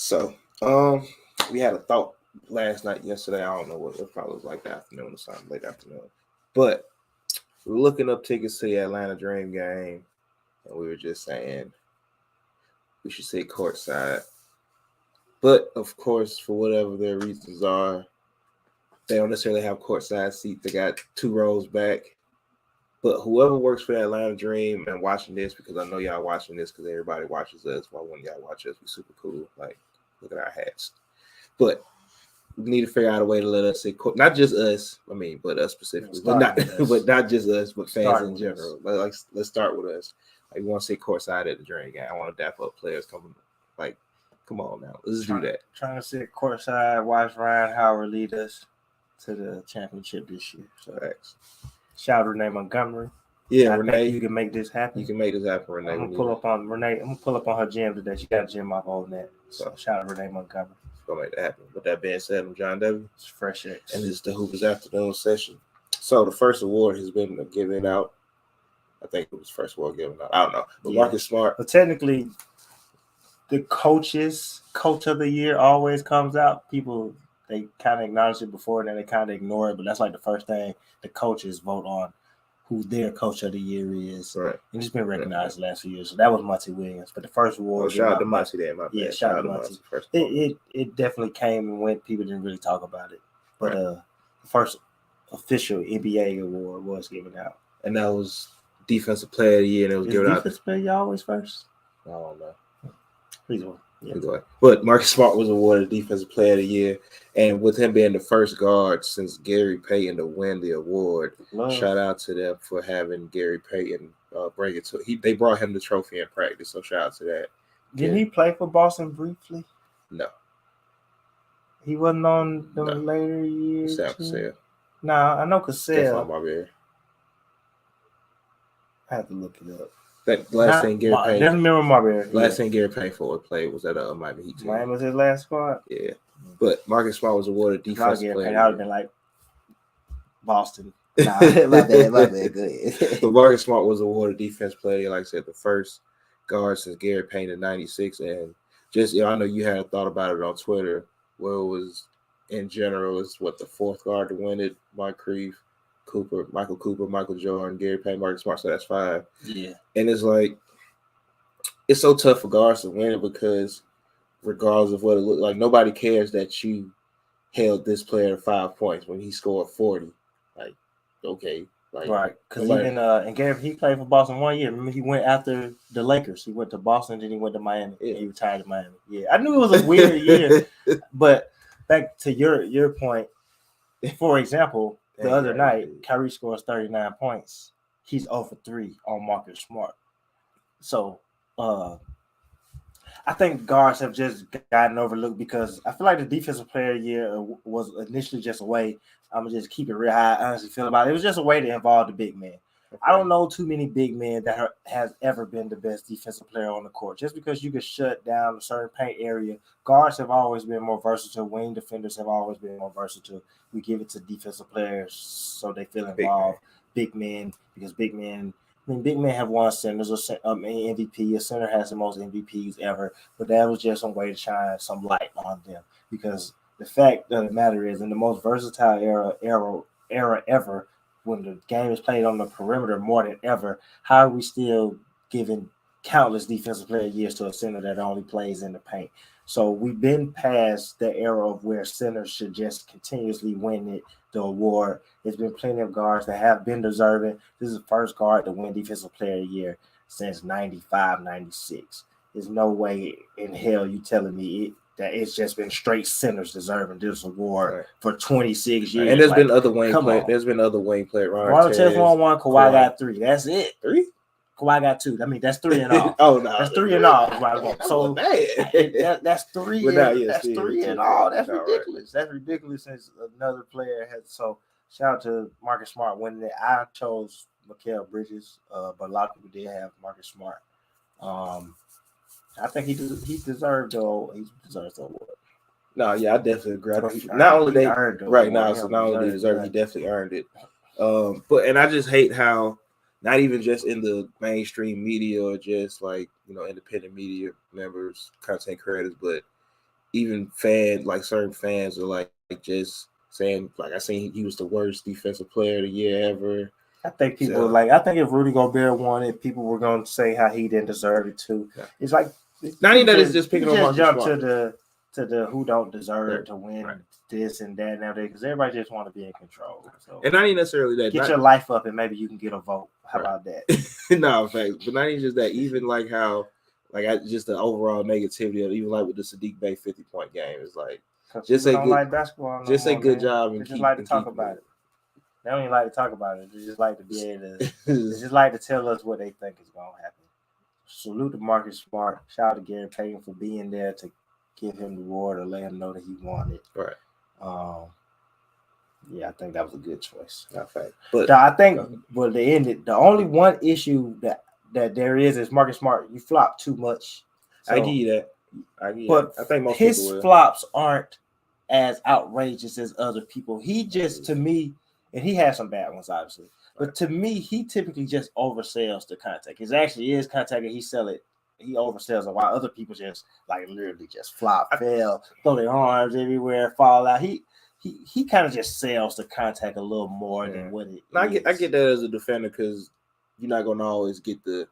So, we had a thought yesterday. I don't know what it probably was like the afternoon or something, late afternoon. But we were looking up tickets to the Atlanta Dream game, and we were just saying we should sit courtside. But of course, for whatever their reasons are, they don't necessarily have courtside seats. They got 2 rows back. But whoever works for the Atlanta Dream and watching this, because I know y'all watching this because everybody watches us. Why wouldn't y'all watch us? We're super cool. Like, look at our hats. But we need to figure out a way to let us sit court. Not just us. I mean, but us specifically. But not just us, but fans in general. Like, let's start with us. Like, we want to sit courtside at the Dream game. I want to dap up players coming. Like, come on now. Let's do that. Trying to sit courtside, watch Ryan Howard lead us to the championship this year. So Thanks. Shout out to Renee Montgomery. Yeah, Renee, you can make this happen. You can make this happen, Renee. I'm gonna pull up on Renee. I'm gonna pull up on her gym today. She got a gym off all that. So shout out to Renee Montgomery. Gonna make that happen. With that being said, I'm John W. It's Fresh X. And this is the Hoopers Afternoon session. So the first award has been given out. I think it was first award given out. I don't know. But Marcus Smart. But technically, the coach of the year always comes out. People, they kind of acknowledge it before, and then they kind of ignore it. But that's like the first thing the coaches vote on, who their coach of the year is. Right. And it's been recognized the last few years. So that was Monty Williams. But the first award. Shout out to Monty there, my bad. Yeah, shout out to Monty. It definitely came and went. People didn't really talk about it. But the first official NBA award was given out. And that was Defensive Player of the Year, and it was given out. Defensive Player of the Year always first? I don't know. Please go. Yeah. But Marcus Smart was awarded Defensive Player of the Year, and with him being the first guard since Gary Payton to win the award, shout out to them for having Gary Payton bring it to. They brought him the trophy in practice, so shout out to that. Didn't he play for Boston briefly? No, he wasn't on the later years. Cassell. Nah, I know Cassell. I have to look it up. That last thing Gary Payton. Doesn't remember Marbury. Last thing Gary Payton played was at Miami Heat. Miami was his last squad. Yeah, but Marcus Smart was awarded defensive player. I would have been like Boston. Nah, my bad. Go ahead. But Marcus Smart was awarded defense player, like I said, the first guard since Gary Payton in '96, and just I know you had a thought about it on Twitter. Well, it was in general, it's the fourth guard to win it: Michael Cooper, Michael Jordan, Gary Payton, Marcus Smart. So that's 5. Yeah, and it's like it's so tough for guards to win it because regardless of what it looked like, nobody cares that you held this player to 5 points when he scored 40. Like, okay, like right? Because even and Gary, he played for Boston 1 year. Remember, he went after the Lakers. He went to Boston, then he went to Miami. Yeah. And he retired in Miami. Yeah, I knew it was a weird year, but back to your point. For example. The other night, Kyrie scores 39 points. He's 0 for 3 on Marcus Smart. So, I think guards have just gotten overlooked because I feel like the defensive player of the year was initially just a way. I'm going to just keep it real high. I honestly feel about it. It was just a way to involve the big man. Okay. I don't know too many big men that has ever been the best defensive player on the court. Just because you can shut down a certain paint area, guards have always been more versatile. Wing defenders have always been more versatile. We give it to defensive players so they feel involved. Big men, because big men have won centers or MVP. A center has the most MVPs ever, but that was just some way to shine some light on them. Because the fact of the matter is, in the most versatile era ever, when the game is played on the perimeter more than ever, how are we still giving countless defensive player years to a center that only plays in the paint? So we've been past the era of where centers should just continuously win the award. There's been plenty of guards that have been deserving. This is the first guard to win defensive player of the year since 95, 96. There's no way in hell you telling me that it's just been straight centers deserving this award for 26 years. And there's been other wing players. There's been other wing players. Ron Artest won 1. Kawhi got 3. That's it. 3? Kawhi got 2. I mean, that's 3 and all. Oh no, that's 3 and all. So that's 3. That's 3 and all. That's ridiculous. Right. That's ridiculous. Since another player has. So shout out to Marcus Smart winning it. I chose Mikal Bridges, but a lot of people did have Marcus Smart. I think he deserved the award. No, yeah, I definitely agree. Not only they right now, so not only they deserve, he definitely earned it. But I just hate how not even just in the mainstream media or just like independent media members, content creators, but even certain fans are like just saying like I seen he was the worst defensive player of the year ever. I think people I think if Rudy Gobert won it, people were going to say how he didn't deserve it too. Yeah. It's like not even that it's just picking on Marcus jump Smart. to the who don't deserve to win this and that nowadays because everybody just want to be in control. So and not even necessarily that. Get your life up and maybe you can get a vote. How about that? No, in fact, but not even just that. Even like how just the overall negativity of even like with the Sadiq Bey 50-point game is like just say good. Like basketball. Just say good job and just like to talk about it. They don't even like to talk about it. They just like to be able to. They just like to tell us what they think is going to happen. Salute to Marcus Smart. Shout out to Gary Payton for being there to give him the award or let him know that he won it. Right. Yeah, I think that was a good choice. Not fact. But I think the only one issue that there is Marcus Smart. You flop too much. So, I give you that. But I think most his flops aren't as outrageous as other people. He just, to me, and he has some bad ones, obviously. But to me, he typically just oversells the contact. It actually is contact, and he oversells it, while other people just like literally just flop, fail, throw their arms everywhere, fall out. He kind of just sells the contact a little more than what it is. I get that as a defender because you're not going to always get the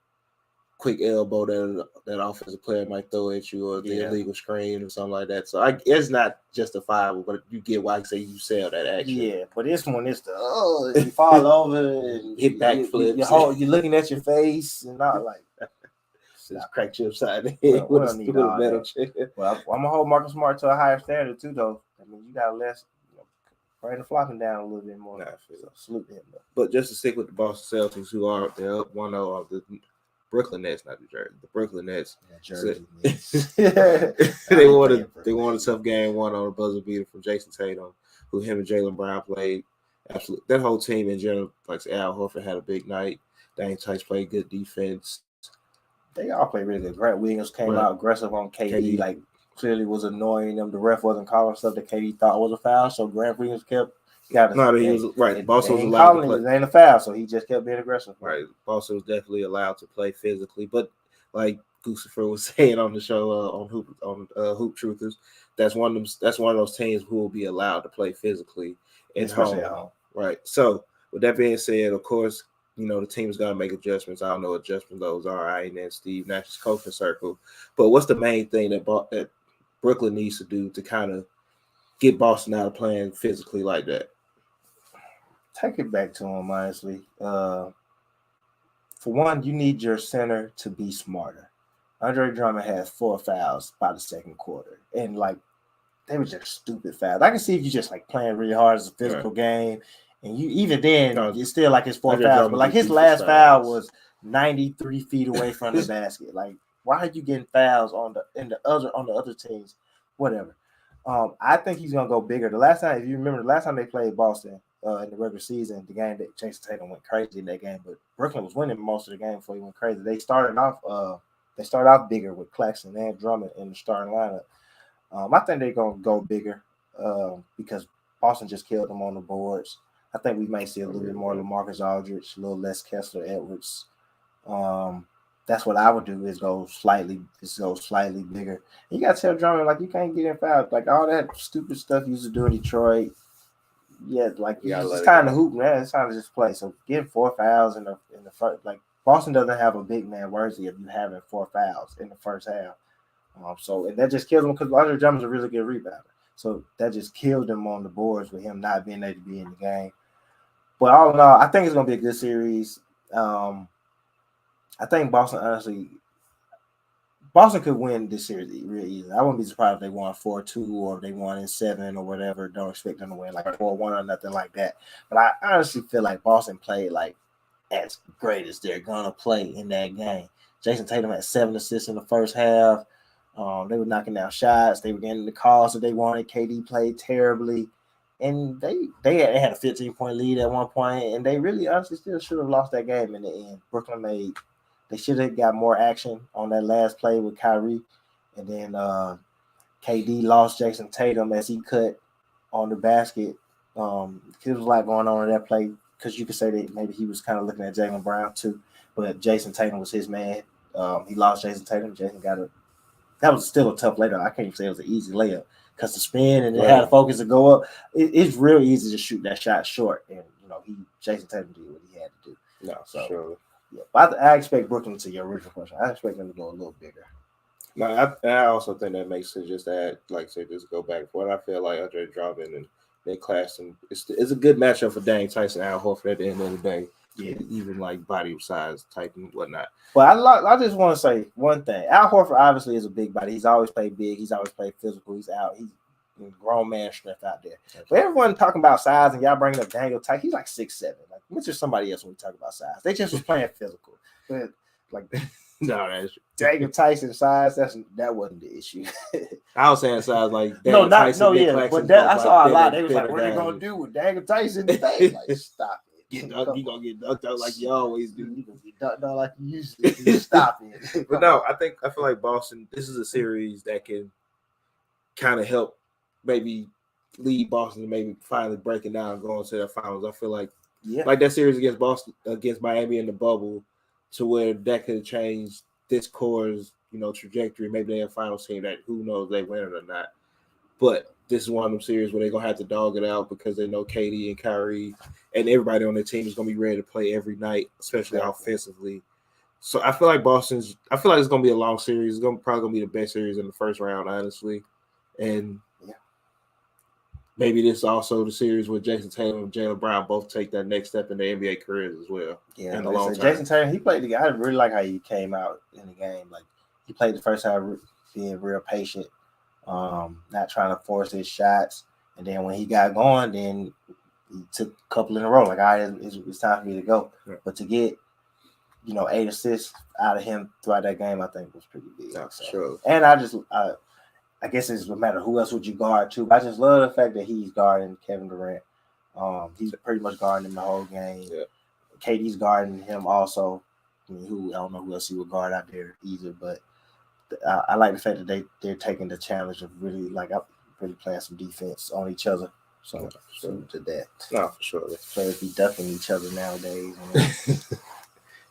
quick elbow that offensive player might throw at you or the illegal screen or something like that. So it's not justifiable, but you get why I say you sell that action. Yeah, but this one is you fall over and hit backflips. You're looking at your face and not like just crack you upside the head with a metal chair. Well, I'm gonna hold Marcus Smart to a higher standard too, though. I mean, you got less. Bring the flopping down a little bit more. So salute him. But just to stick with the Boston Celtics, who are they're up 1-0 of the Brooklyn Nets, not New Jersey. The Brooklyn Nets. They won a tough game, one on a buzzer beater from Jason Tatum, who him and Jaylen Brown played. Absolutely, that whole team in general, like Al Horford had a big night. Daniel Tice played good defense. They all played really good. Grant Williams came out aggressive on KD, like clearly was annoying them. The ref wasn't calling stuff that KD thought was a foul, so Grant Williams kept. He was right. Boston was allowed to play. It ain't a foul, so he just kept being aggressive. Right. Boston was definitely allowed to play physically, but like Guccifer was saying on the show on Hoop Truthers, that's one of those teams who will be allowed to play physically at home. Right. So with that being said, of course, the team's got to make adjustments. I don't know what adjustments those are. I ain't in Steve Nash's coaching circle, but what's the main thing that Brooklyn needs to do to kind of get Boston out of playing physically like that? Take it back to him, honestly. For one, you need your center to be smarter. Andre Drummond had 4 fouls by the second quarter, and they were just stupid fouls. I can see if you just playing really hard as a physical game, and you even then it's still his 4 fouls. But his last foul was 93 feet away from the basket. Why are you getting fouls on the other teams? Whatever. I think he's gonna go bigger. If you remember, the last time they played Boston. In the regular season, the game that Jason Tatum went crazy in that game, but Brooklyn was winning most of the game before he went crazy. They started off bigger with Claxton and Drummond in the starting lineup. I think they're gonna go bigger because Boston just killed them on the boards. I think we may see a little bit more LaMarcus Aldridge, a little less Kessler Edwards. That's what I would do is go slightly bigger. You gotta tell Drummond you can't get in foul. All that stupid stuff you used to do in Detroit. Yeah, it's time to hoop, man. It's time to just play. So getting 4 fouls in the first, Boston doesn't have a big man worthy of you having 4 fouls in the first half. And that just kills them because Andre Drummond's a really good rebounder. So that just killed them on the boards with him not being able to be in the game. But all in all, I think it's gonna be a good series. I think Boston could win this series really easily. I wouldn't be surprised if they won 4-2 or if they won in 7 or whatever. Don't expect them to win 4-1 or nothing like that. But I honestly feel like Boston played as great as they're gonna play in that game. Jason Tatum had 7 assists in the first half. They were knocking down shots. They were getting the calls that they wanted. KD played terribly, and they had a 15-point lead at one point, and they really honestly still should have lost that game in the end. Brooklyn They should have got more action on that last play with Kyrie. And then KD lost Jason Tatum as he cut on the basket. There was a lot going on in that play because you could say that maybe he was kind of looking at Jaylen Brown too. But Jason Tatum was his man. He lost Jason Tatum. Jason got a That was still a tough layup. I can't even say it was an easy layup because the spin and it had the focus to go up. It's real easy to shoot that shot short, and Jason Tatum did what he had to do. No, so sure. Yeah, but I expect Brooklyn, to your original question, I expect them to go a little bigger. No, I also think that makes sense. Just add, like, say, just go back for it. I feel like Andre Drummond and Nick Claxton, it's a good matchup for Dame Tyson and Al Horford at the end of the day. Yeah, even like body size type and whatnot. But I just want to say one thing. Al Horford obviously is a big body. He's always played big. He's always played physical. He's out. He's grown man strength out there. But everyone talking about size and y'all bringing up Daniel Tice, he's like 6'7". Like, which is somebody else when we talk about size. They just was playing physical. But like no, that's Daniel Tyson size, that wasn't the issue. I was saying size like Daniel Tyson, but I saw a lot. They was like, what are they gonna do with Daniel Tyson today? Like, stop it. You gonna get dunked out like you always do. You gonna get dunked out like you usually do. Stop it. But no, I feel like Boston, this is a series that can kind of help maybe lead Boston to maybe finally breaking down and going to the finals. I feel like like that series against Miami in the bubble, to where that could have changed this core's trajectory. Maybe they're a finals team that who knows they win it or not. But this is one of them series where they're gonna have to dog it out because they know KD and Kyrie and everybody on their team is gonna be ready to play every night, especially offensively. So I feel like it's gonna be a long series. It's probably gonna be the best series in the first round, honestly. And maybe this is also the series where Jason Tatum and Jaylen Brown both take that next step in their NBA careers as well. Yeah, Jason Tatum, he played the game. I really like how he came out in the game. Like, he played the first time being real patient, not trying to force his shots. And then when he got going, then he took a couple in a row. Like, all right, it's time for me to go. Yeah. But to get 8 assists out of him throughout that game, I think was pretty big. That's true. And I guess it's no matter who else would you guard too. But I just love the fact that he's guarding Kevin Durant. He's pretty much guarding him the whole game. Yeah. KD's guarding him also. I don't know who else he would guard out there either. But I like the fact that they're taking the challenge of really playing some defense on each other. So to that. No, for sure. Players be ducking each other nowadays.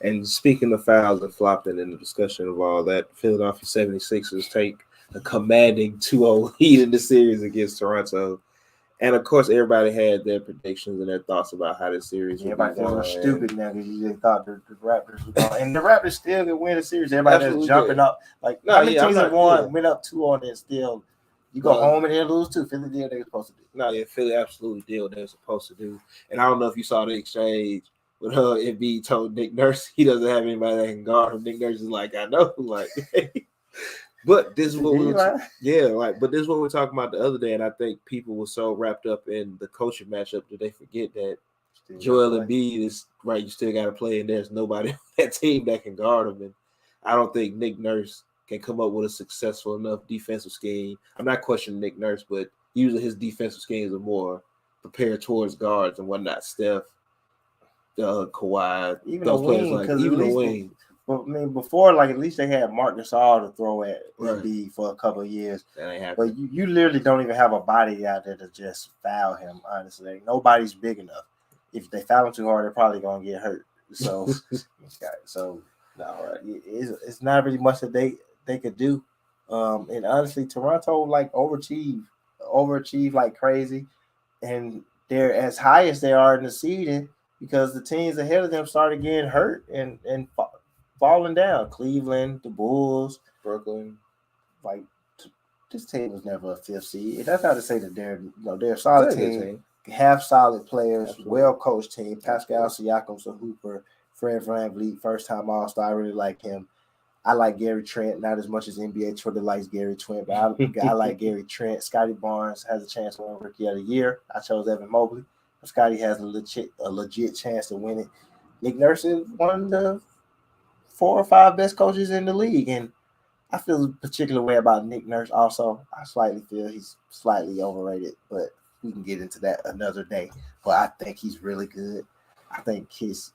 And speaking of fouls and flopping in the discussion of all that, Philadelphia 76ers take a commanding 2-0 lead in the series against Toronto. And, of course, everybody had their predictions and their thoughts about how this series would be going. Everybody was stupid now because you thought the Raptors were going. And the Raptors still could win the series. Everybody was jumping up. Like, how many teams have went up 2-0 and still you go home and then lose too? Philly did what they were supposed to do. No, yeah, Philly absolutely did what they were supposed to do. And I don't know if you saw the exchange with Embiid told Nick Nurse he doesn't have anybody that can guard him. Nick Nurse is like, I know, like, but this is what but this is what we were talking about the other day, and I think people were so wrapped up in the coaching matchup that they forget that Joel Embiid is right. You still got to play, and there's nobody on that team that can guard him. And I don't think Nick Nurse can come up with a successful enough defensive scheme. I'm not questioning Nick Nurse, but usually his defensive schemes are more prepared towards guards and whatnot. Steph, Kawhi, even those players like even the wing. But I mean, before, like, at least they had Marc Gasol to throw at Embiid for a couple of years. That ain't happening. But you literally don't even have a body out there to just foul him. Honestly, nobody's big enough. If they foul him too hard, they're probably gonna get hurt. So, it's not really much that they could do. And honestly, Toronto like overachieve like crazy, and they're as high as they are in the seeding because the teams ahead of them started getting hurt and falling down. Cleveland, the Bulls, Brooklyn. Like, this team was never a fifth seed. That's not to say that they're a solid team. Have solid players, well-coached team. Pascal Siakam's a hooper. Fred VanVleet, first-time All-Star. I really like him. I like Gary Trent, not as much as NBA Twitter likes Gary Trent, but I like Gary Trent. Scotty Barnes has a chance to win Rookie of the Year. I chose Evan Mobley. Scotty has a legit chance to win it. Nick Nurse is one of the 4 or 5 best coaches in the league, and I feel a particular way about Nick Nurse also. I slightly feel he's slightly overrated, but we can get into that another day. But I think he's really good. I think his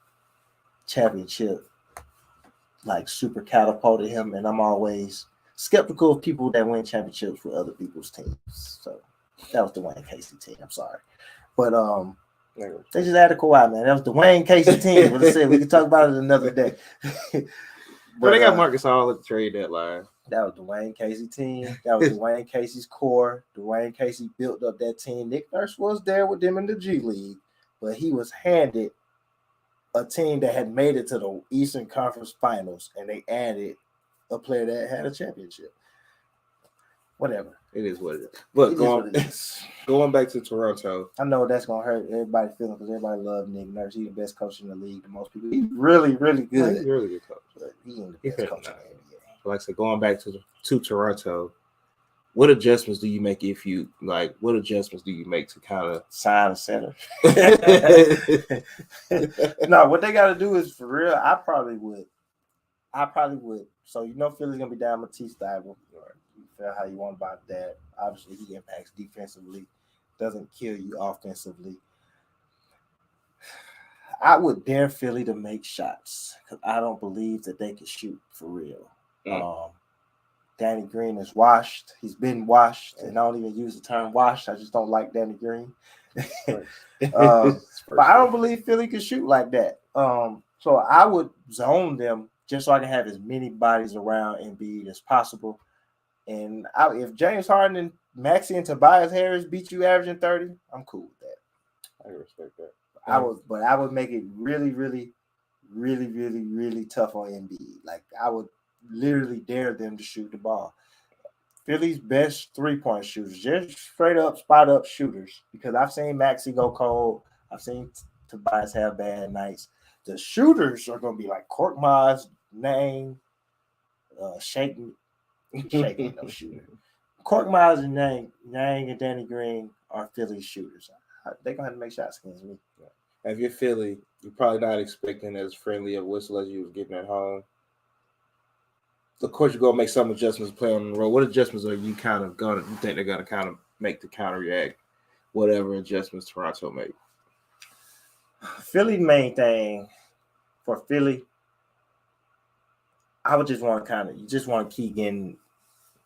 championship super catapulted him, and I'm always skeptical of people that win championships with other people's teams. So that was the Dwayne Casey team. I'm sorry. But they just added Kawhi, man. That was the Dwayne Casey team. But I said we can talk about it another day. But they got Marc Gasol at the trade deadline. That was Dwayne Casey team. That was Dwayne Casey's core. Dwayne Casey built up that team. Nick Nurse was there with them in the G League, but he was handed a team that had made it to the Eastern Conference Finals, and they added a player that had a championship. Whatever. It is what it is. But going back to Toronto. I know that's going to hurt everybody's feelings because everybody loves Nick Nurse. He's the best coach in the league to most people. He's really, really good. Yeah, he's a really good coach. But he ain't the best coach in the NBA. Like I said, going back to Toronto, what adjustments do you make what adjustments do you make to kind of sign a center? No, what they got to do is for real. I probably would. So Philly's gonna be down Matisse Thybulle. You feel how you want about that. Obviously, he impacts defensively, doesn't kill you offensively. I would dare Philly to make shots because I don't believe that they can shoot for real. Danny Green is washed. He's been washed, and I don't even use the term washed. I just don't like Danny Green. But I don't believe Philly can shoot like that. So I would zone them just so I can have as many bodies around Embiid as possible. And if James Harden and Maxey and Tobias Harris beat you averaging 30, I'm cool with that. I respect that. I would make it really, really, really, really, really tough on Embiid. Like I would literally dare them to shoot the ball. Philly's best 3-point shooters, just straight up spot up shooters. Because I've seen Maxey go cold. I've seen Tobias have bad nights. The shooters are going to be like Korkmaz, Nang, Shaking no shooter. Korkmaz and Nang and Danny Green are Philly shooters. They're going to have to make shots against me. If you're Philly, you're probably not expecting as friendly a whistle as you was getting at home. Of course, you're going to make some adjustments play on the road. What adjustments are you think they're going to kind of make to counteract whatever adjustments Toronto make? Philly's main thing for Philly, I would just want to keep getting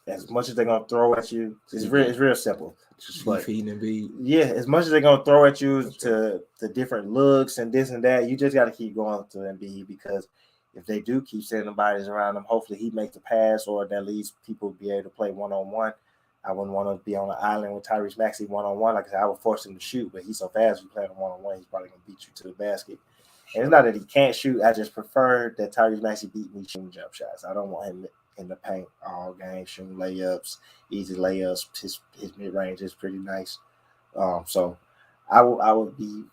as much as they're going to throw at you. It's real simple. Just feeding Embiid. Yeah, as much as they're going to throw at you to the different looks and this and that, you just got to keep going to Embiid because if they do keep sending bodies around him, hopefully he makes the pass or at least people be able to play one-on-one. I wouldn't want to be on an island with Tyrese Maxey one-on-one. Like I said, I would force him to shoot, but he's so fast, you play him one-on-one, he's probably going to beat you to the basket. And it's not that he can't shoot. I just prefer that Tyrese Maxey beat me shooting jump shots. I don't want him in the paint all game, shooting layups, easy layups. His mid-range is pretty nice. So I would be,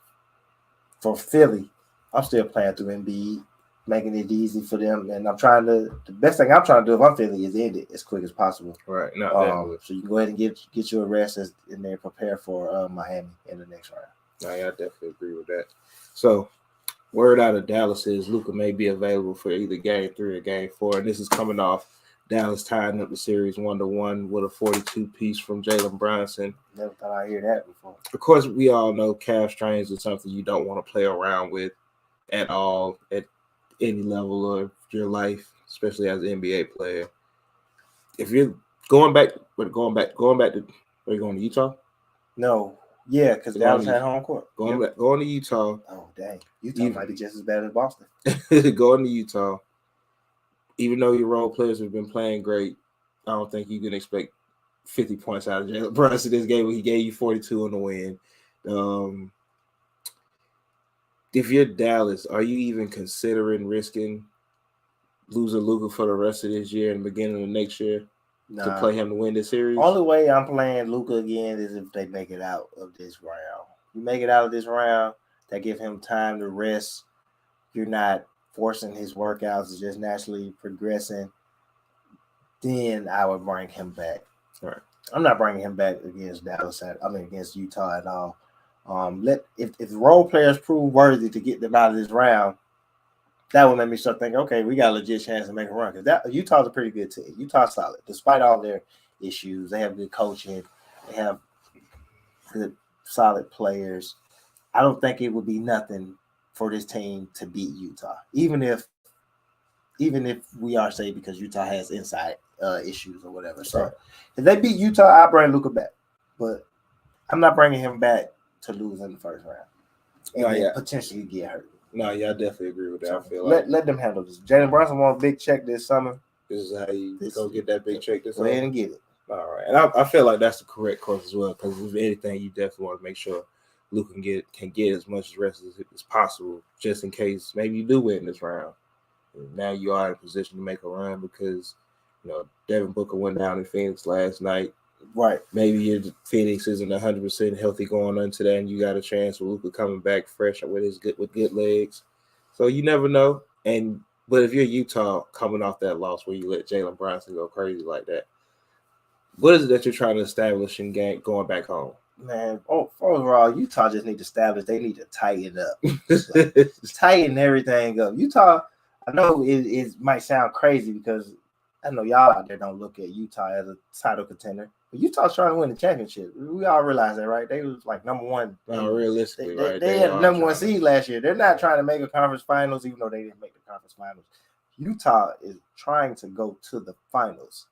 for Philly, I'm still playing through Embiid, making it easy for them. And the best thing I'm trying to do if I'm Philly is end it as quick as possible. Right. No, so you can go ahead and get you a rest and then prepare for Miami in the next round. No, yeah, I definitely agree with that. So word out of Dallas is Luka may be available for either Game 3 or Game 4. And this is coming off Dallas tying up the series 1-1 with a 42-piece from Jalen Brunson. Never thought I'd hear that before. Of course, we all know calf strains is something you don't want to play around with at all at any level of your life, especially as an NBA player. If you're going back to, are you going to Utah? No. Yeah, because Dallas had home court. Going to Utah. Oh, dang. Utah might be just as bad as Boston. Going to Utah. Even though your role players have been playing great, I don't think you can expect 50 points out of Jalen Brunson this game when he gave you 42 on the win. If you're Dallas, are you even considering risking losing Luka for the rest of this year and the beginning of next year to play him to win this series? Only way I'm playing Luka again is if they make it out of this round. You make it out of this round, that give him time to rest. You're not forcing his workouts, it's just naturally progressing. Then I would bring him back. All right. I'm not bringing him back against against Utah at all. If the role players prove worthy to get them out of this round, that would make me start thinking, okay, we got a legit chance to make a run. Because Utah's a pretty good team. Utah's solid. Despite all their issues, they have good coaching. They have good, solid players. I don't think it would be nothing for this team to beat Utah, even if we are safe because Utah has inside issues or whatever. So if they beat Utah, I'll bring Luka back. But I'm not bringing him back to lose in the first round and potentially get hurt. No, yeah, I definitely agree with that. So I feel like let them handle this. Jalen Brunson won a big check this summer. This is how you go get that big check. Go ahead and get it. All right, and I feel like that's the correct course as well. Because if anything, you definitely want to make sure Luke can get as much rest as possible, just in case maybe you do win this round. And now you are in a position to make a run because Devin Booker went down in Phoenix last night. Right. Maybe your Phoenix isn't 100% healthy going into that, and you got a chance with Luka coming back fresh with good legs. So you never know. But if you're Utah coming off that loss where you let Jalen Brunson go crazy like that, what is it that you're trying to establish in game going back home? Man, overall, Utah just need to establish. They need to tighten up, tighten everything up. Utah, I know it might sound crazy because I know y'all out there don't look at Utah as a title contender, but Utah's trying to win the championship. We all realize that, right? They was like number one. Realistically, right? They had the number one seed last year. They're not trying to make a conference finals, even though they didn't make the conference finals. Utah is trying to go to the finals.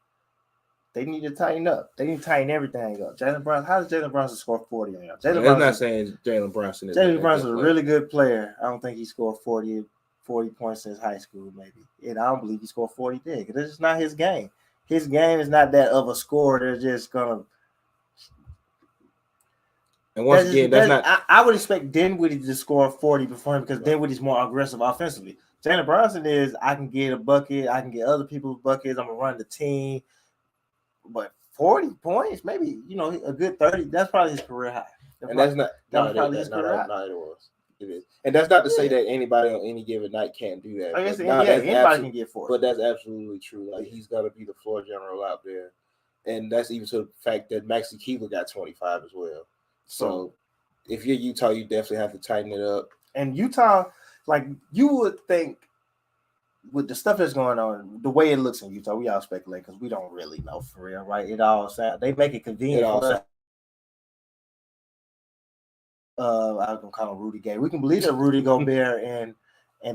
They need to tighten up. They need to tighten everything up. Jalen Brunson, how does Jalen Brunson score 40 on y'all? I'm not saying Jalen Brunson is Jalen Brunson is a really good player. I don't think he scored 40 points since high school, maybe. And I don't believe he scored 40 then because it's just not his game. His game is not that of a scorer. They're just going to. And once again, that's not. I would expect Dinwiddie to score 40 before him because Dinwiddie's more aggressive offensively. Jalen Brunson is, I can get a bucket. I can get other people's buckets. I'm going to run the team. But 40 points, maybe, a good 30. That's probably his career high. That's not. Probably his career high. No, it was. It is. And that's not to say that anybody on any given night can't do that. I guess anybody can get 40. But that's absolutely true. Like, he's got to be the floor general out there. And that's even to the fact that Maxi Keeler got 25 as well. So if you're Utah, you definitely have to tighten it up. And Utah, like, you would think, with the stuff that's going on, the way it looks in Utah, we all speculate because we don't really know for real, right? It all sounds, they make it convenient. I was gonna call him Rudy Gay. We can believe that Rudy Gobert and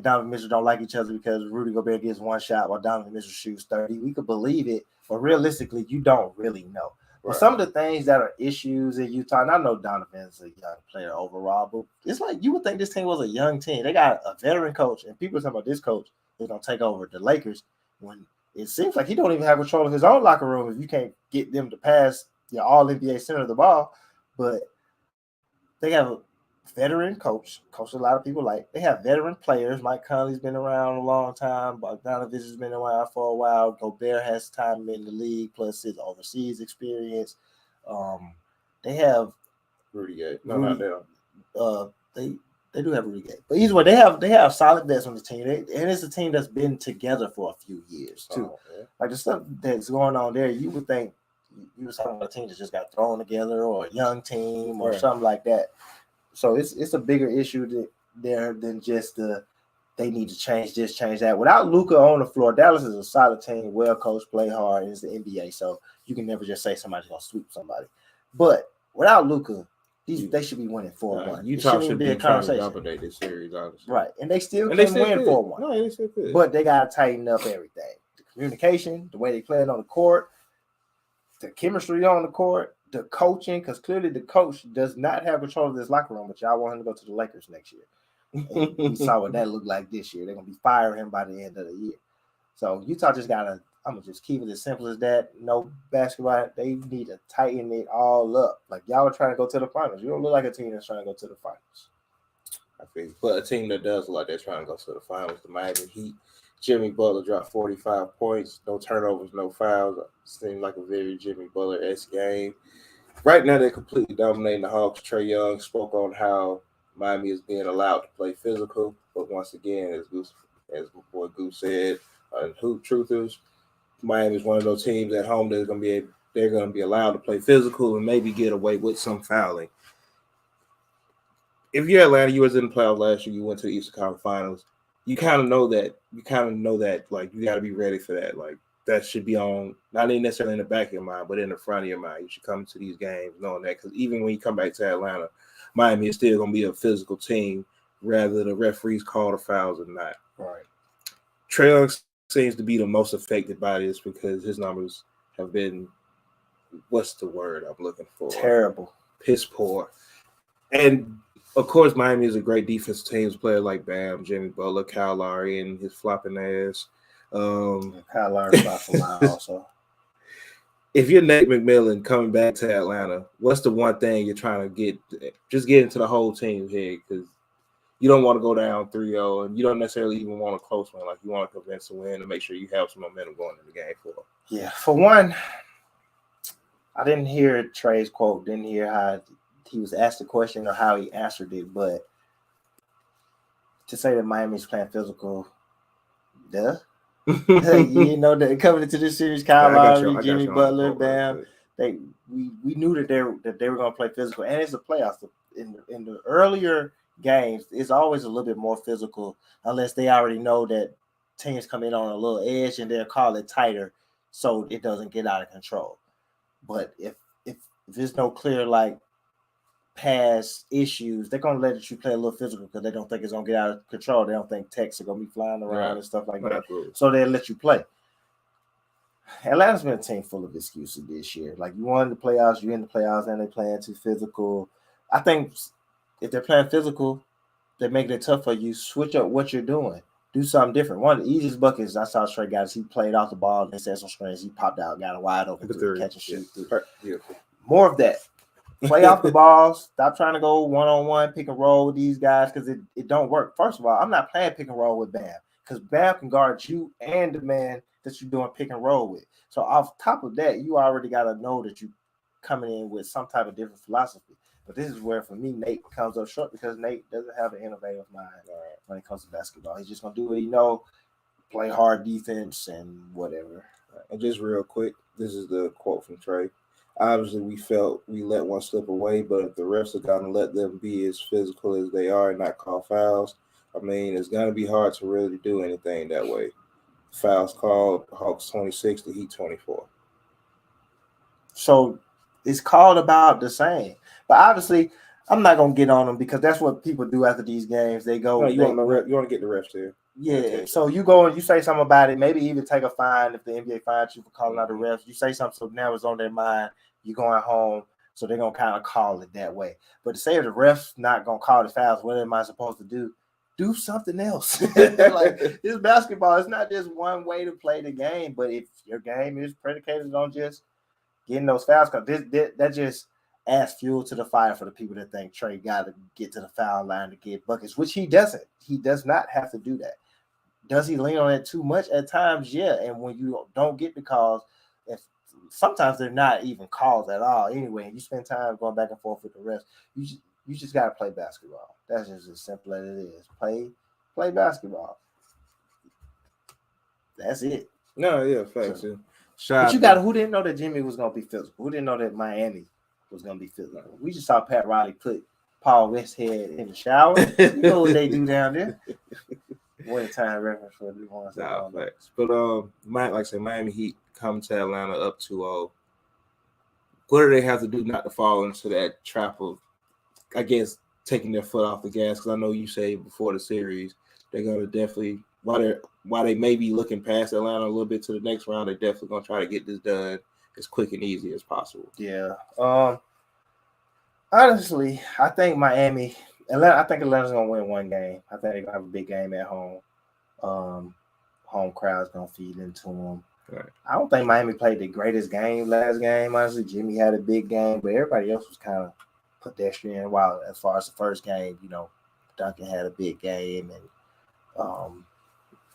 Donovan Mitchell don't like each other because Rudy Gobert gets one shot while Donovan Mitchell shoots 30. We could believe it, but realistically, you don't really know. Right. But some of the things that are issues in Utah, and I know Donovan's a young player overall, but it's like you would think this team was a young team. They got a veteran coach, and people are talking about this coach is going to take over the Lakers when it seems like he don't even have control of his own locker room if you can't get them to pass your all-NBA center of the ball. But they have a veteran coach a lot of people like. They have veteran players. Mike Conley's been around a long time. Bogdanovich has been around for a while. Gobert has time in the league, plus his overseas experience. They have Rudy Gay. No, not them. They do have Rudy Gay. But either way, they have solid vets on the team. And it's a team that's been together for a few years, too. Like, the stuff that's going on there, you would think you were talking about a team that just got thrown together or a young team or something like that. So it's a bigger issue there than just they need to change this, change that. Without Luka on the floor, Dallas is a solid team, well coached, play hard, and it's the NBA. So you can never just say somebody's going to sweep somebody. But without Luka, they should be winning 4-1. Utah should be trying to dominate this series, honestly. Right, and they still can win 4-1. No, they still could. But they got to tighten up everything. The communication, the way they play it on the court, the chemistry on the court, the coaching, because clearly the coach does not have control of this locker room, but y'all want him to go to the Lakers next year. And we saw what that looked like this year. They're going to be firing him by the end of the year. So Utah just got to, I'm going to just keep it as simple as that. No basketball. They need to tighten it all up. Like, y'all are trying to go to the finals. You don't look like a team that's trying to go to the finals. I think, but a team that does look like they're trying to go to the finals, the Miami Heat. Jimmy Butler dropped 45 points, no turnovers, no fouls. Seemed like a very Jimmy Butler-esque game. Right now, they're completely dominating the Hawks. Trae Young spoke on how Miami is being allowed to play physical, but once again, as my boy Goose said, Hoop Truthers, Miami is one of those teams at home that's they're going to be allowed to play physical and maybe get away with some fouling. If you're Atlanta, you was in the playoffs last year, you went to the Eastern Conference Finals. You kind of know that. Like, you got to be ready for that. Like, that should be on, not even necessarily in the back of your mind, but in the front of your mind. You should come to these games knowing that, because even when you come back to Atlanta, Miami is still going to be a physical team, rather the referees call the fouls or not. Right. Trae Young seems to be the most affected by this because his numbers have been, what's the word I'm looking for? Terrible. Piss poor. And of course, Miami is a great defensive team. Players like Bam, Jimmy Butler, Kyle Lowry, and his flopping ass. Kyle Lowry spot for mine also. If you're Nate McMillan coming back to Atlanta, what's the one thing you're trying to get into the whole team's head? Because you don't want to go down 3-0, and you don't necessarily even want a close win. Like, you want to convince a win to make sure you have some momentum going in the game for. Yeah, for one, I didn't hear Trey's quote, didn't hear how he was asked the question or how he answered it, but to say that Miami's playing physical, you know, that coming into this series, Kyle Lowry, Jimmy Butler, Bam, we knew that they were going to play physical, and it's a playoffs. In the earlier games, it's always a little bit more physical, unless they already know that teams come in on a little edge and they'll call it tighter, so it doesn't get out of control. But if there's no clear like past issues, they're gonna let you play a little physical because they don't think it's gonna get out of control. They don't think techs are gonna be flying around and stuff like that. Absolutely. So they'll let you play. Atlanta's been a team full of excuses this year. Like, you won the playoffs, you're in the playoffs, and they're playing too physical. I think if they're playing physical, they're making it tough for you. Switch up what you're doing. Do something different. One of the easiest buckets I saw Trey got is he played off the ball and set some screens. He popped out, got a wide open catch and shoot. Yeah. More of that. Play off the balls. Stop trying to go one-on-one, pick and roll with these guys, because it don't work. First of all, I'm not playing pick and roll with Bam, because Bam can guard you and the man that you're doing pick and roll with. So off top of that, you already got to know that you're coming in with some type of different philosophy. But this is where, for me, Nate comes up short, because Nate doesn't have an innovative mind when it comes to basketball. He's just going to do what he know, play hard defense and whatever. And just real quick, this is the quote from Trey. Obviously, we felt we let one slip away, but if the refs are going to let them be as physical as they are and not call fouls, I mean, it's going to be hard to really do anything that way. Fouls called, Hawks 26, the Heat 24. So it's called about the same. But obviously, I'm not going to get on them, because that's what people do after these games. They go. No, you want to get the refs there. Yeah, so you go and you say something about it, maybe even take a fine if the NBA fines you for calling out the refs. You say something, so now it's on their mind. You're going home, so they're going to kind of call it that way. But to say if the ref's not going to call the fouls, what am I supposed to do? Do something else. Like, this basketball, it's not just one way to play the game, but if your game is predicated on just getting those fouls, because that just adds fuel to the fire for the people that think Trey got to get to the foul line to get buckets, which he doesn't. He does not have to do that. Does he lean on it too much at times? Yeah. And when you don't get the calls, sometimes they're not even calls at all. Anyway, you spend time going back and forth with the refs. You just got to play basketball. That's just as simple as it is. Play basketball. That's it. No, yeah, thanks. But you got who didn't know that Jimmy was going to be physical? Who didn't know that Miami was going to be physical? We just saw Pat Riley put Paul Westhead in the shower. You know what they do down there. One time reference for the ones. Nah, facts. But like I said, Miami Heat come to Atlanta up 2-0. What do they have to do not to fall into that trap of, I guess, taking their foot off the gas? Because I know you say before the series they're gonna definitely, while they may be looking past Atlanta a little bit to the next round, they're definitely gonna try to get this done as quick and easy as possible. Yeah. Honestly, I think Atlanta's gonna win one game. I think they're gonna have a big game at home. Home crowd's gonna feed into them. Right. I don't think Miami played the greatest game last game. Honestly, Jimmy had a big game, but everybody else was kind of pedestrian. While as far as the first game, Duncan had a big game, and I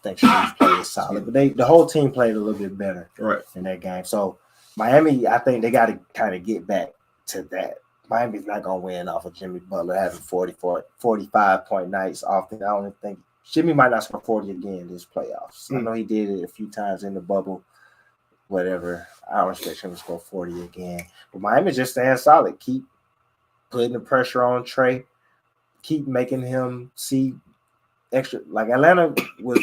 think Sharice played solid. But the whole team played a little bit better in that game. So Miami, I think they got to kind of get back to that. Miami's not going to win off of Jimmy Butler having 45-point nights often. I don't think Jimmy might not score 40 again this playoffs. I know he did it a few times in the bubble, whatever. I don't expect him to score 40 again. But Miami just staying solid. Keep putting the pressure on Trey. Keep making him see extra. Like Atlanta was,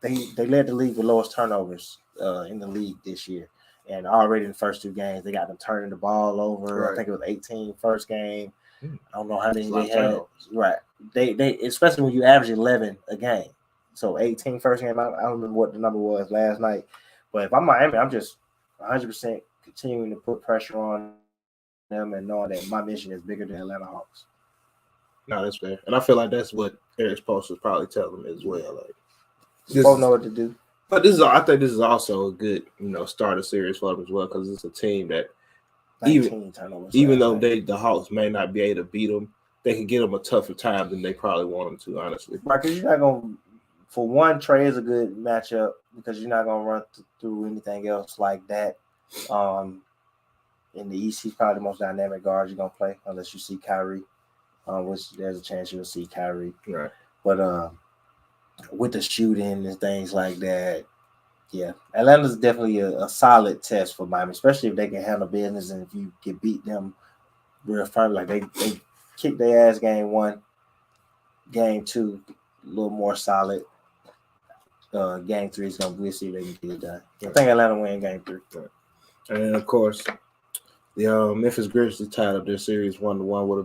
they led the league with lowest turnovers in the league this year. And already in the first two games, they got them turning the ball over. Right. I think it was 18 first game. I don't know how many they had. Right. They especially when you average 11 a game. So 18 first game, I don't remember what the number was last night. But if I'm Miami, I'm just 100% continuing to put pressure on them and knowing that my mission is bigger than Atlanta Hawks. No, that's fair. And I feel like that's what Eric Spoelstra is probably telling them as well. Like, you both know what to do. But I think this is also a good, start a series for them as well because it's a team that even though the Hawks may not be able to beat them, they can get them a tougher time than they probably want them to, honestly. Right, because you're not going to, for one, Trey is a good matchup because you're not going to run through anything else like that. In the East, he's probably the most dynamic guard you're going to play unless you see Kyrie, which there's a chance you'll see Kyrie. Right. But with the shooting and things like that, yeah, Atlanta's definitely a solid test for Miami, especially if they can handle business and if you can beat them real firm. Like they kicked their ass game 1, game 2, a little more solid. Game 3 is we'll see if they can get it done. I think Atlanta win game 3. Right. And then of course, the Memphis Grizzlies tied up their series 1-1 with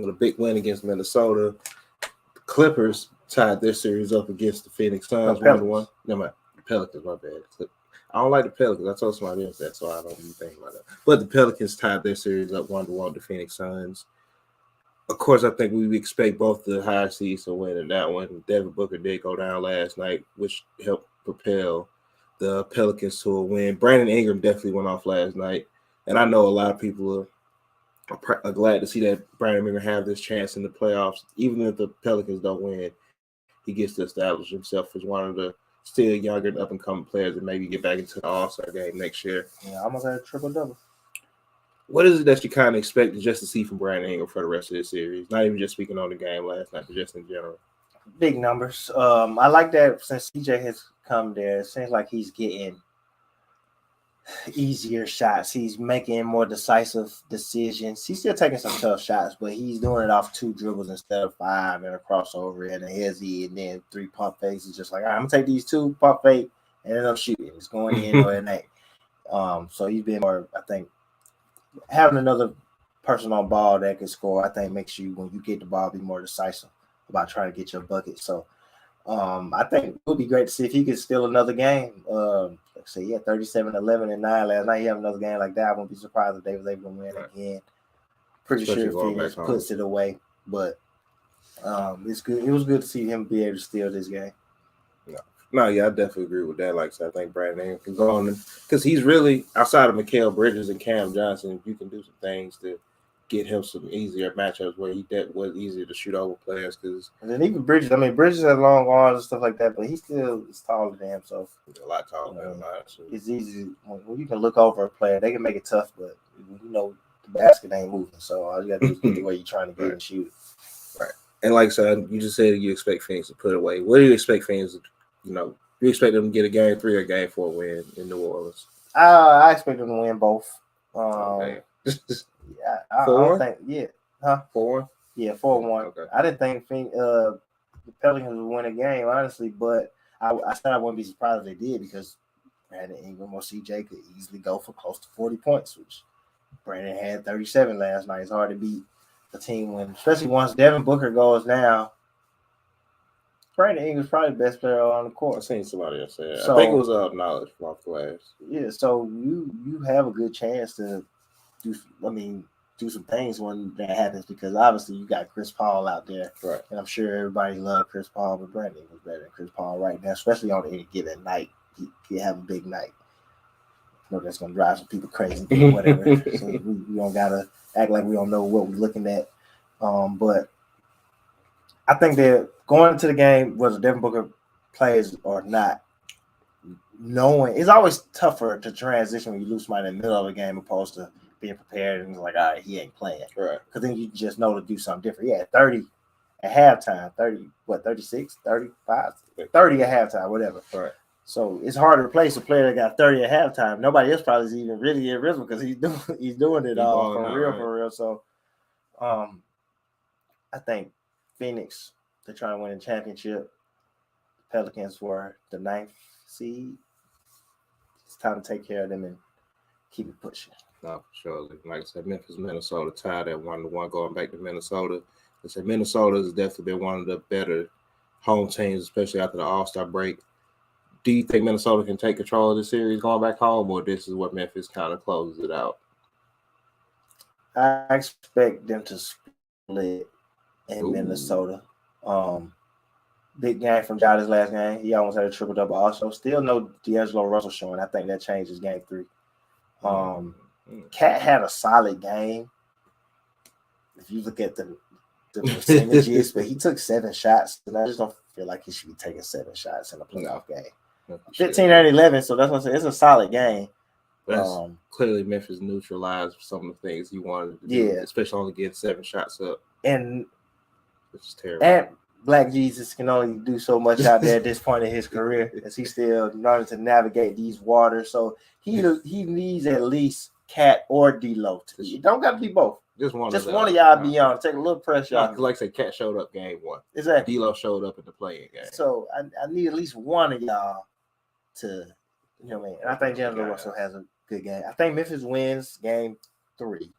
a big win against Minnesota. The Clippers tied their series up against the Phoenix Suns 1-1. No, Pelicans, my bad. I don't like the Pelicans. I told somebody else that, so I don't even think about that. But the Pelicans tied their series up 1-1 with the Phoenix Suns. Of course, I think we expect both the high seeds to win in that one. Devin Booker did go down last night, which helped propel the Pelicans to a win. Brandon Ingram definitely went off last night. And I know a lot of people are glad to see that Brandon Ingram have this chance in the playoffs. Even if the Pelicans don't win, he gets to establish himself as one of the still younger and up-and-coming players and maybe get back into the All-Star game next year. Yeah, almost had a triple-double. What is it that you kind of expected just to see from Brandon Ingram for the rest of this series? Not even just speaking on the game last night, but just in general. Big numbers. I like that since CJ has come there, it seems like he's getting easier shots. He's making more decisive decisions. He's still taking some tough shots, but he's doing it off 2 dribbles instead of 5 and a crossover and a hezzy and then 3 pump fakes. It's just like, all right, I'm gonna take these 2 pump fake and then I'm shooting. It's going in or it ain't. So he's been more, I think, having another person on ball that can score, I think makes you, when you get the ball, be more decisive about trying to get your bucket. So I think it would be great to see if he could steal another game. Like I said, 37, 11, and 9 last night. He have another game like that. I wouldn't be surprised if they was able to win again. Pretty sure Phoenix puts it away, but it's good. It was good to see him be able to steal this game. No, I definitely agree with that. Like I said, I think Brandon Ingram can go on because he's really outside of Mikal Bridges and Cam Johnson. You can do some things to get him some easier matchups where that was easier to shoot over players. And then even Bridges, Bridges has long arms and stuff like that, but he still is taller than him. So he's a lot taller than him. It's easy when you can look over a player. They can make it tough, but the basket ain't moving. So all you got to do is get the way you're trying to get and shoot it. Right. And like I said, you just said you expect Phoenix to put it away. What do you expect Phoenix to? Do you expect them to get a game 3 or game 4 win in New Orleans? I expect them to win both. Okay. Yeah, I don't think. Huh? 4-1. Yeah, 4-1. Okay. I didn't think the Pelicans would win a game, honestly, but I said I wouldn't be surprised if they did because Brandon Ingram or CJ could easily go for close to 40 points, which Brandon had 37 last night. It's hard to beat a team when, especially once Devin Booker goes now. Brandon Ingram's probably the best player on the court. I seen somebody else say it. I think it was knowledge from off glass. Yeah, so you have a good chance to do some things when that happens because obviously you got Chris Paul out there. Right. And I'm sure everybody loves Chris Paul, but Brandon was better than Chris Paul right now, especially on any given night. He have a big night. I know that's gonna drive some people crazy, but whatever. So we don't gotta act like we don't know what we're looking at. But I think that going into the game, whether Devin Booker plays or not, knowing it's always tougher to transition when you lose somebody in the middle of a game opposed to being prepared and like, all right, he ain't playing. Right. Because then you just know to do something different. Yeah, 30 at halftime, 36, 35, 30 at halftime, whatever. Right. So it's hard to replace a player that got 30 at halftime. Nobody else probably is even really in rhythm because he's doing it all for real. So I think Phoenix, they're trying to win a championship. Pelicans were the 9th seed. It's time to take care of them and keep it pushing. No, for sure. Like I said, Memphis, Minnesota tied at 1-1 going back to Minnesota. I said Minnesota has definitely been one of the better home teams, especially after the All-Star break. Do you think Minnesota can take control of the series going back home, or this is what Memphis kind of closes it out? I expect them to split in Minnesota. Big game from Ja this last game. He almost had a triple double. Also, still no D'Angelo Russell showing. I think that changes game 3. Cat had a solid game. If you look at the percentages, but he took 7 shots, and I just don't feel like he should be taking 7 shots in a playoff game. 15 and 11, so that's what I'm saying. It's a solid game. That's clearly Memphis neutralized some of the things he wanted to do, especially only getting 7 shots up. And which is terrible. And Black Jesus can only do so much out there at this point in his career, as he's still learning to navigate these waters. So he needs at least Cat or D-Lo. You don't got to be both. Just one of y'all be on. Take a little pressure off. Like I said, Cat showed up game 1. Exactly. D-Lo showed up in the playing game. So I need at least one of y'all to, you know what I mean? And I think D'Angelo Russell has a good game. I think Memphis wins game 3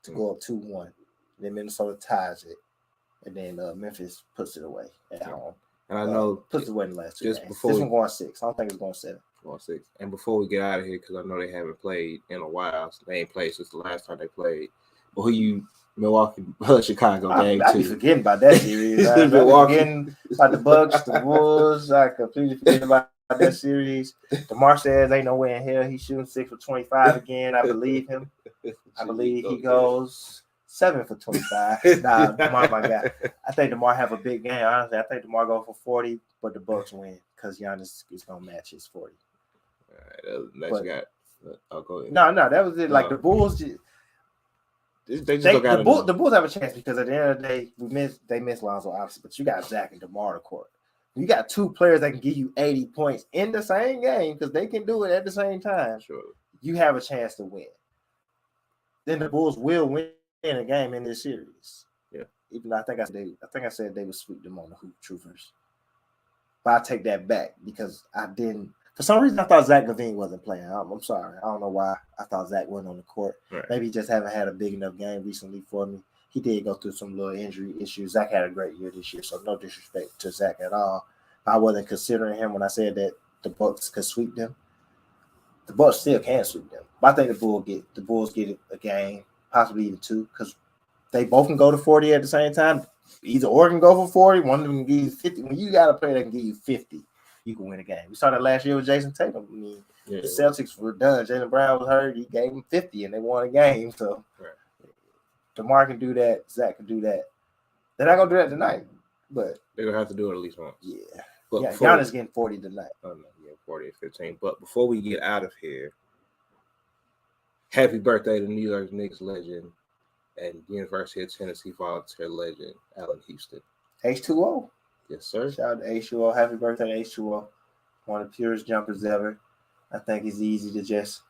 to go up 2-1. Then Minnesota ties it. And then Memphis puts it away at home. And I know puts it away in the last 2 games. Before this one going 6. I don't think it's going 7. Going 6. And before we get out of here, because I know they haven't played in a while. So they ain't played since the last time they played. But Milwaukee, Chicago game 2. I be forgetting about that series. I be forgetting about the Bucks, the Wolves. I completely forget about that series. DeMar says ain't no way in hell he's shooting 6 for 25 again. I believe him. I believe he goes 7 for 25. Nah, DeMar, my guy. I think DeMar have a big game. Honestly, I think DeMar go for 40, but the Bucks win because Giannis is gonna match his 40. All right, next guy. I'll go ahead. No, that was it. Like the Bulls. The Bulls have a chance because at the end of the day, they miss Lonzo obviously, but you got Zach and DeMar to court. You got 2 players that can give you 80 points in the same game because they can do it at the same time. Sure. You have a chance to win. Then the Bulls will win a game in this series. Yeah. Even though I think I said they would sweep them on the Hoop Truthers. But I take that back because I didn't. For some reason, I thought Zach LaVine wasn't playing. I'm sorry. I don't know why I thought Zach wasn't on the court. Right. Maybe he just haven't had a big enough game recently for me. He did go through some little injury issues. Zach had a great year this year, so no disrespect to Zach at all. I wasn't considering him when I said that the Bucks could sweep them. The Bucks still can sweep them. But I think the Bulls get a game, possibly even 2, because they both can go to 40 at the same time. Either or can go for 40, one of them can give you 50. When you got a player that can give you 50, you can win a game. We saw that last year with Jason Tatum. I mean, the Celtics were done. Jaylen Brown was hurt. He gave him 50, and they won a game. So DeMar can do that. Zach can do that. They're not going to do that tonight, but they're going to have to do it at least once. Yeah. But Giannis getting 40 tonight. Oh, no, 40 and 15. But before we get out of here, happy birthday to New York Knicks legend and University of Tennessee volunteer legend, Allen Houston. H2O. Yes, sir. Shout out to H2O. Happy birthday to H2O. One of the purest jumpers ever. I think it's easy to just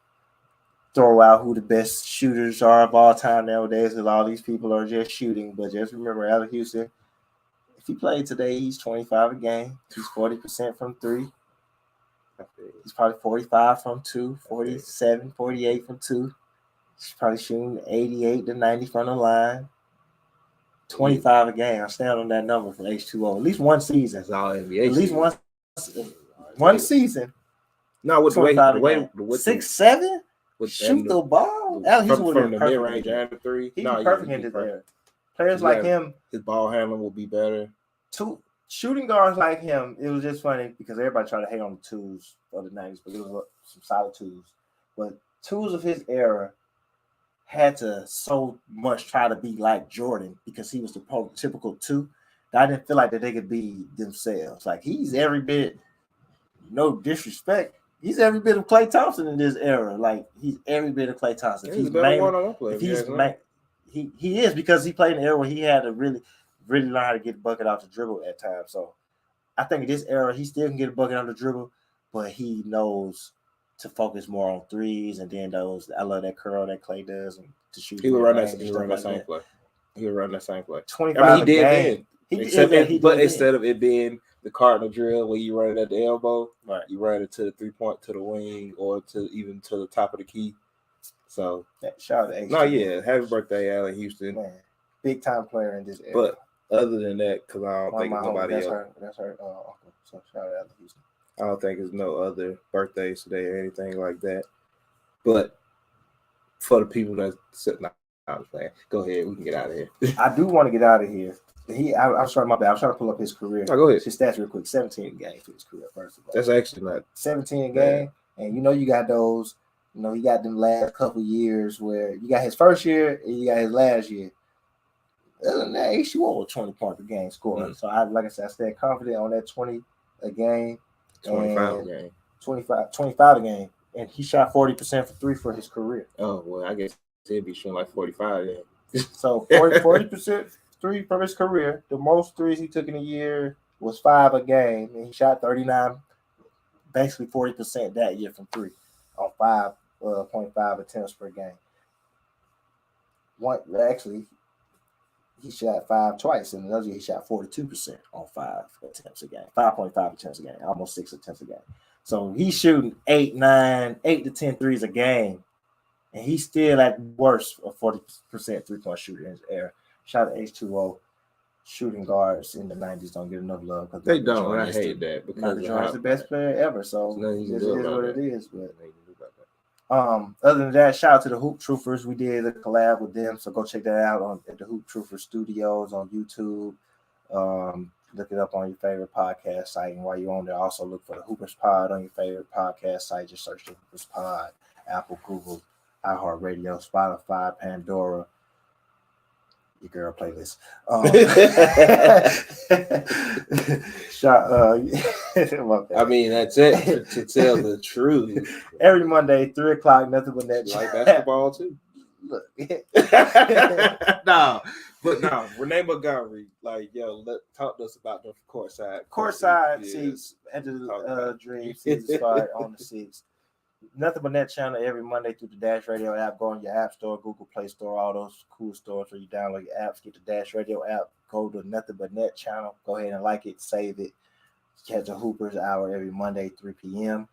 throw out who the best shooters are of all time nowadays because all these people are just shooting. But just remember, Allen Houston, if he played today, he's 25 a game. He's 40% from 3. He's probably 45 from 2, 47, 48 from 2. He's probably shooting 88 to 90 from the line. 25 a game. I stand on that number for H2O. At least one season. That's all NBA. At least one season. No, with the way 6'7", shoot the ball. From the mid range and the 3. He'd be perfect in this era. Players like him, his ball handling will be better. 2 shooting guards like him. It was just funny because everybody tried to hate on the twos of the 90s, but it was some solid twos. But twos of his era had to so much try to be like Jordan because he was the typical 2 that I didn't feel like that they could be themselves. Like he's every bit, no disrespect, he's every bit of Klay Thompson in this era. Like he's every bit of Klay Thompson. He's better one-on-one player. He is because he played in an era where he had to really learn how to get the bucket off the dribble at times. So I think in this era he still can get a bucket on the dribble, but he knows to focus more on threes and then those. I love that curl that Klay does and to shoot. He would run that same play. He would run that same play. 25. I mean, he did then. But instead of it being the Cardinal drill where you run it at the elbow, right? You run it to the 3-point, to the wing, or to even to the top of the key. So shout out to H. No, yeah, happy birthday, Allen Houston. Man, big time player in this era. But other than that, because I don't think nobody else. That's her uncle. So shout out to Allen Houston. I don't think there's no other birthdays today or anything like that. But for the people that I was playing. Go ahead. We can get out of here. I do want to get out of here. I was trying my bad. I was trying to pull up his career. Oh, go ahead. His stats real quick. 17 games for his career, first of all. That's actually not 17 game. And you got those, he got them last couple years where you got his first year and you got his last year. Other than that, he shoot over 20 points a game scoring. So like I said, I stay confident on that 20 a game. 25 a game. 25 a game. And he shot 40% for three for his career. Oh, well, I guess he'd be shooting like 45 then. So 40% three from his career. The most threes he took in a year was 5 a game, and he shot 39, basically 40% that year from three on 5.5 attempts per game. He shot 5 twice, and another year he shot 42% on 5 attempts a game, 5.5 attempts a game, almost 6 attempts a game. So he's shooting 8 to 10 threes a game, and he's still at worst a 40% three-point shooter in his era. Shout out to H2O. Shooting guards in the 90s don't get enough love. They don't, and I hate that. Because Michael Jordan's the best player ever, so it is what it is. But other than that, shout out to the Hoop Troopers. We did a collab with them, so go check that out at the Hoop Troopers Studios on YouTube. Look it up on your favorite podcast site, and while you're on there, also look for the Hoopers Pod on your favorite podcast site. Just search the Hoopers Pod, Apple, Google, iHeartRadio, Spotify, Pandora. Your girl playlist. I mean, that's it. To tell the truth, every Monday, 3:00, nothing but that. Like basketball too. Look, no, Renee Montgomery, talk to us about the courtside seats at the Dream season start on the 6th. Nothing but Net channel every Monday through the Dash Radio app. Go on your App Store, Google Play Store, all those cool stores where you download your apps. Get the Dash Radio app. Go to Nothing But Net channel. Go ahead and like it, save it. Catch a Hoopers hour every Monday, 3 p.m.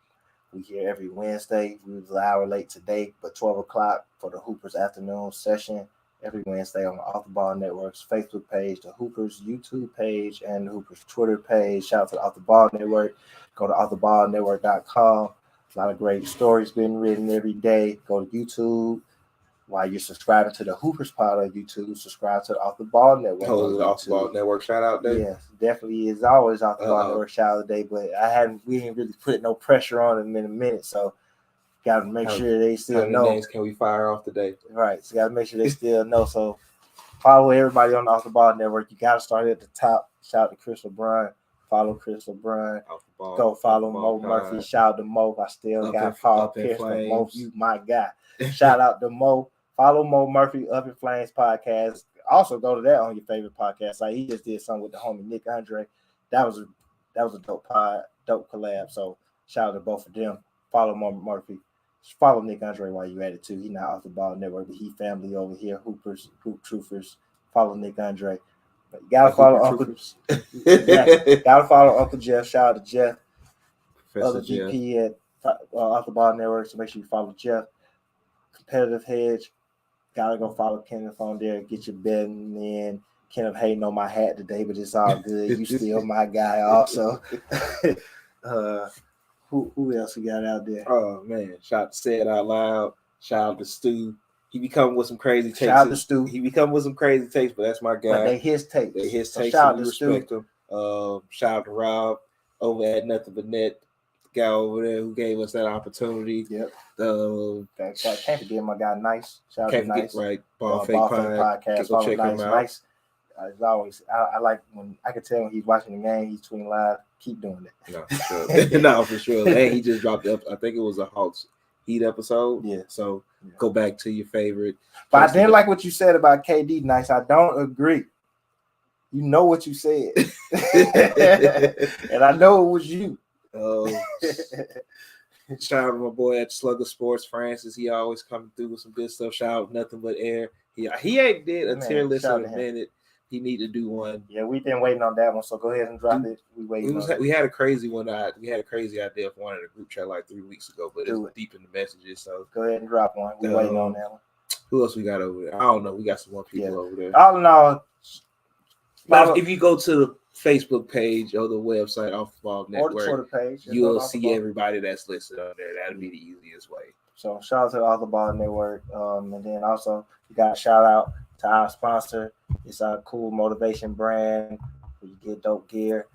We here every Wednesday. We was an hour late today, but 12 o'clock for the Hoopers afternoon session every Wednesday on the Off the Ball Network's Facebook page, the Hoopers YouTube page, and the Hoopers Twitter page. Shout out to the Off the Ball Network. Go to offtheballnetwork.com. A lot of great stories being written every day. Go to YouTube. While you're subscribing to the Hoopers Pod on YouTube, subscribe to the Off the Ball Network. Oh, the Off the Ball Network shout out day. Yes, definitely is always Off the Ball Network shout out day. But we ain't really put no pressure on them in a minute, so got to make sure they still know. How many names can we fire off today? Right, so got to make sure they still know. So follow everybody on the Off the Ball Network. You got to start at the top. Shout out to Chris LeBron. Follow Chris LeBron. Go follow Mo Murphy. Shout out to Mo. I still got Paul Pierce from Mo. You my guy. Shout out to Mo. Follow Mo Murphy Up in Flames podcast. Also go to that on your favorite podcast site. He just did something with the homie Nick Andre. That was a dope collab. So shout out to both of them. Follow Mo Murphy. Follow Nick Andre while you at it too. He not Off the Ball Network, but he family over here. Hoopers, Hoop Troopers. Follow Nick Andre. You gotta follow Uncle. Gotta follow Uncle Jeff. Shout out to Jeff, other GP at Off the Ball Network. So make sure you follow Jeff. Competitive Hedge. Gotta go follow Kenneth on there. Get your betting in. Kenneth hating on my hat today, but it's all good. You still my guy also. Who else we got out there? Oh man, shout out to Say It Out Loud. Shout out to Stu. He be coming with some crazy takes. Shout out to Stu. He be coming with some crazy takes, but that's my guy. But they his takes. So shout out to respect him. Shout out to Rob over at Nothing But Net. Guy over there who gave us that opportunity. Yep. Can't forget my guy Nice. Shout out to Nice. Right. Ball Fake Podcast. Go check him out. Nice. As always, I like when I can tell when he's watching the game, he's tweeting live. Keep doing it. No, for sure. No, for sure. And he just dropped up. I think it was a Hawks Heat episode. Yeah. So go back to your favorite. But I didn't like what you said about KD. Nice. I don't agree. You know what you said, and I know it was you. Shout out to my boy at Slugger Sports, Francis. He always coming through with some good stuff. Shout out Nothing But Air. He ain't did a tier list in a minute. He need to do one. Yeah, we've been waiting on that one, so go ahead and drop it. We had a crazy one. We had a crazy idea for one in the group chat like 3 weeks ago, but it was deep in the messages. So go ahead and drop one. We're waiting on that one. Who else we got over there? I don't know. We got some more people over there. All in all, if you go to the Facebook page or the website Off the Ball Network, or the Twitter page, you'll see everybody that's listed on there. That'll be the easiest way. So shout out to the Author Ball Network. And then also we got a shout out to our sponsor. It's our Cool Motivation brand. Where you get dope gear.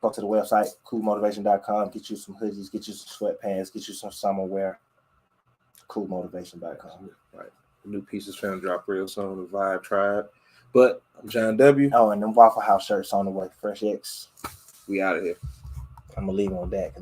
Go to the website, coolmotivation.com. Get you some hoodies, get you some sweatpants, get you some summer wear. Coolmotivation.com. Right. New pieces finna drop real soon. The Vibe Tribe. But I'm John W. Oh, and them Waffle House shirts on the way. Fresh X. We out of here. I'm gonna leave on that.